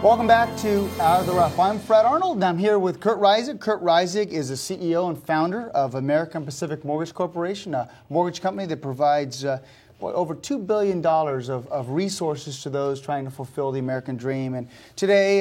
Welcome back to Out of the Rough. I'm Fred Arnold, and I'm here with Kurt Reisig. Kurt Reisig is the CEO and founder of American Pacific Mortgage Corporation, a mortgage company that provides over $2 billion of resources to those trying to fulfill the American dream. And today,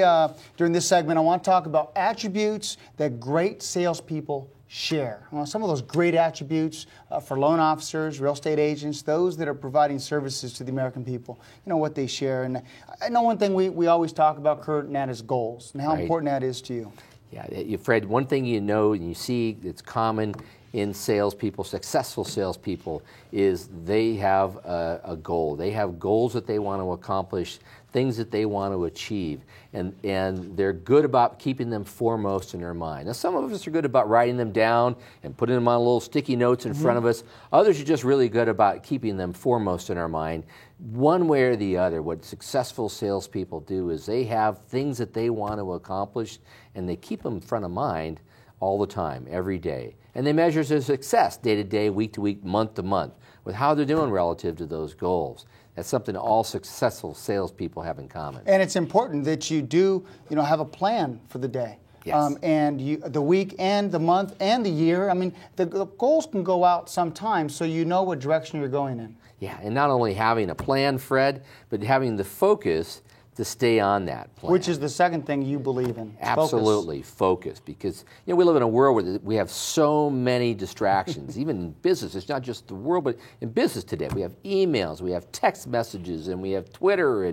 during this segment, I want to talk about attributes that great salespeople share. Well, some of those great attributes for loan officers, real estate agents, those that are providing services to the American people, what they share. And I know one thing we always talk about, Kurt, and that is goals, and how important that is to you. Yeah, Fred, one thing you know and you see that's common in salespeople, successful salespeople, is they have a goal. They have goals that they want to accomplish, things that they want to achieve, and they're good about keeping them foremost in their mind. Now, some of us are good about writing them down and putting them on little sticky notes in front of us. Others are just really good about keeping them foremost in our mind. One way or the other, what successful salespeople do is they have things that they want to accomplish, and they keep them in front of mind all the time, every day. And they measure their success day to day, week to week, month to month, with how they're doing relative to those goals. That's something all successful salespeople have in common. And it's important that you do, have a plan for the day. Yes. And the week and the month and the year. I mean, the goals can go out sometimes, so you know what direction you're going in. Yeah, and not only having a plan, Fred, but having the focus to stay on that plan. Which is the second thing you believe in. Absolutely, focus. Because we live in a world where we have so many distractions. Even in business, it's not just the world, but in business today, we have emails, we have text messages, and we have Twitter,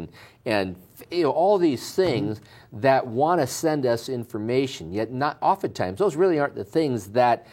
and all these things that want to send us information. Yet, not oftentimes, those really aren't the things that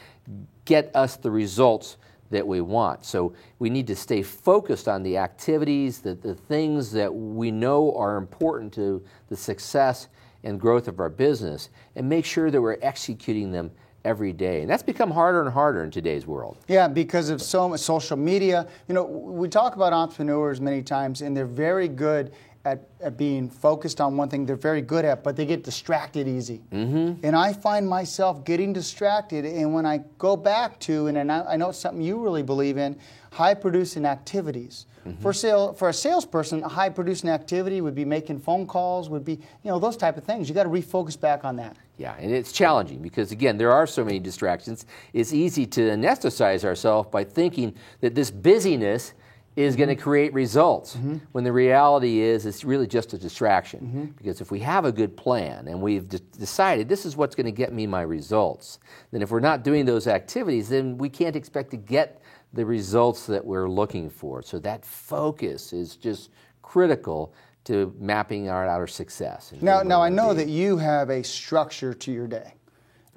get us the results that we want. So we need to stay focused on the activities, the things that we know are important to the success and growth of our business, and make sure that we're executing them every day. And that's become harder and harder in today's world. Yeah, because of so much social media. We talk about entrepreneurs many times, and they're very good at being focused on one thing they're very good at, but they get distracted easy. And I find myself getting distracted, and when I go back to, and I know it's something you really believe in, high-producing activities. For a salesperson, a high-producing activity would be making phone calls, would be, those type of things. You got to refocus back on that. Yeah, and it's challenging because, again, there are so many distractions. It's easy to anesthetize ourselves by thinking that this busyness is going to create results, when the reality is it's really just a distraction. Because if we have a good plan and we've decided this is what's going to get me my results, then if we're not doing those activities, then we can't expect to get the results that we're looking for. So that focus is just critical to mapping out our success. Now I know that you have a structure to your day,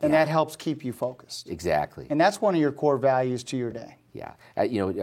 and that helps keep you focused. Exactly. And that's one of your core values to your day. Yeah.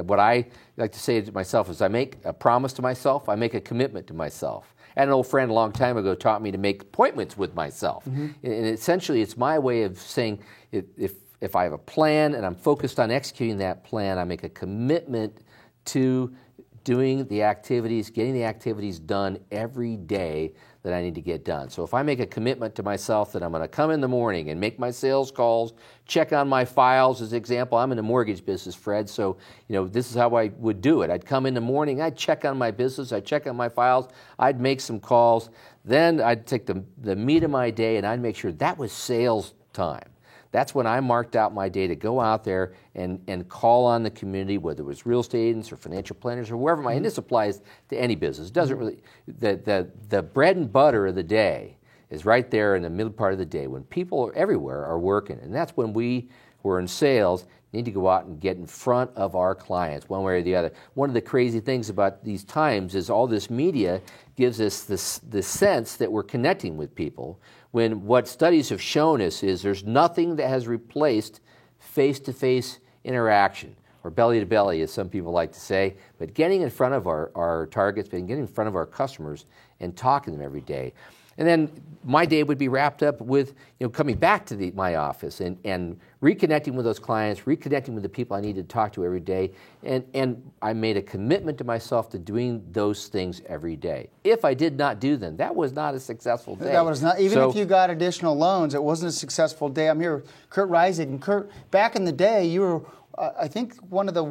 What I like to say to myself is I make a promise to myself, I make a commitment to myself. And an old friend a long time ago taught me to make appointments with myself. And essentially, it's my way of saying if I have a plan and I'm focused on executing that plan, I make a commitment to doing the activities, getting the activities done every day that I need to get done. So if I make a commitment to myself that I'm going to come in the morning and make my sales calls, check on my files, as an example, I'm in the mortgage business, Fred, so this is how I would do it. I'd come in the morning, I'd check on my business, I'd check on my files, I'd make some calls, then I'd take the meat of my day and I'd make sure that was sales time. That's when I marked out my day to go out there and call on the community, whether it was real estate agents or financial planners or whoever. And this applies to any business. It doesn't really. The bread and butter of the day is right there in the middle part of the day when people everywhere are working, and that's when we who are in sales need to go out and get in front of our clients one way or the other. One of the crazy things about these times is all this media gives us this sense that we're connecting with people, when what studies have shown us is there's nothing that has replaced face-to-face interaction, or belly-to-belly, as some people like to say, but getting in front of our targets and getting in front of our customers and talking to them every day. And then my day would be wrapped up with coming back to my office and reconnecting with those clients, reconnecting with the people I need to talk to every day. And I made a commitment to myself to doing those things every day. If I did not do them, that was not a successful day. That was not, even if you got additional loans, it wasn't a successful day. I'm here with Kurt Reisig. And Kurt, back in the day, you were, I think, number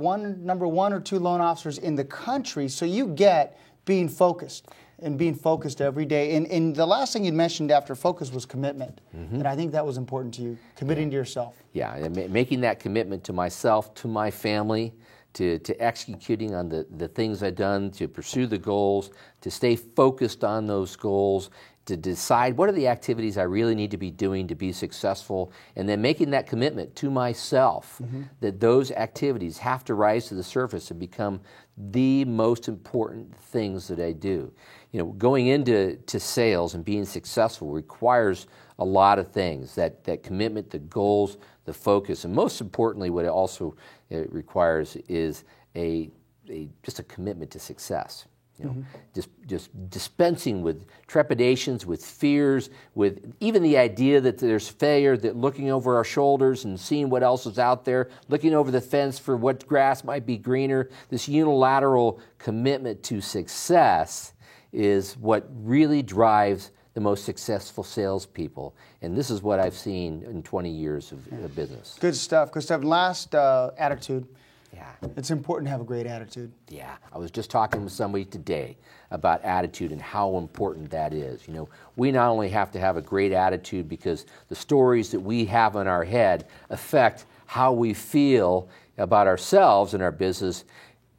one or two loan officers in the country. So you get being focused. and being focused every day. And the last thing you mentioned after focus was commitment. And I think that was important to you, committing to yourself. Yeah, and making that commitment to myself, to my family, to executing on the things I've done, to pursue the goals, to stay focused on those goals, to decide what are the activities I really need to be doing to be successful, and then making that commitment to myself that those activities have to rise to the surface and become the most important things that I do. You know, going into sales and being successful requires a lot of things, that commitment, the goals, the focus, and most importantly, what it also requires is just a commitment to success. You know, just dispensing with trepidations, with fears, with even the idea that there's failure, that looking over our shoulders and seeing what else is out there, looking over the fence for what grass might be greener. This unilateral commitment to success is what really drives the most successful salespeople. And this is what I've seen in 20 years of business. Good stuff. Good stuff. Last, attitude. Yeah. It's important to have a great attitude. Yeah, I was just talking with somebody today about attitude and how important that is. You know, we not only have to have a great attitude because the stories that we have in our head affect how we feel about ourselves and our business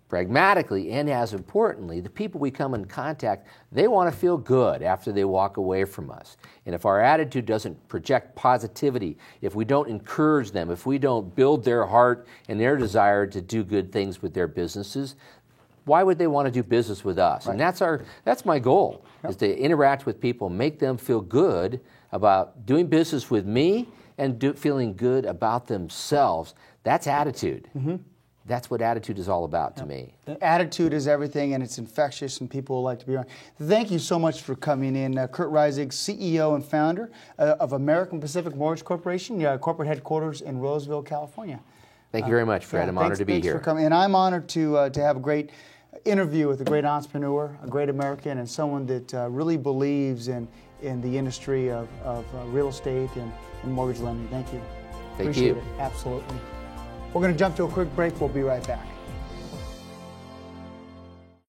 pragmatically, and as importantly, the people we come in contact, they want to feel good after they walk away from us. And if our attitude doesn't project positivity, if we don't encourage them, if we don't build their heart and their desire to do good things with their businesses, why would they want to do business with us? Right. And that's my goal, is to interact with people, make them feel good about doing business with me and feeling good about themselves. That's attitude. That's what attitude is all about to me. The attitude is everything, and it's infectious, and people like to be around. Thank you so much for coming in. Kurt Reisig, CEO and founder of American Pacific Mortgage Corporation, corporate headquarters in Roseville, California. Thank you very much, Fred. I'm honored to be here. Thanks for coming. And I'm honored to have a great interview with a great entrepreneur, a great American, and someone that really believes in the industry of real estate and mortgage lending. Thank you. Thank you. Appreciate it. Absolutely. We're going to jump to a quick break. We'll be right back.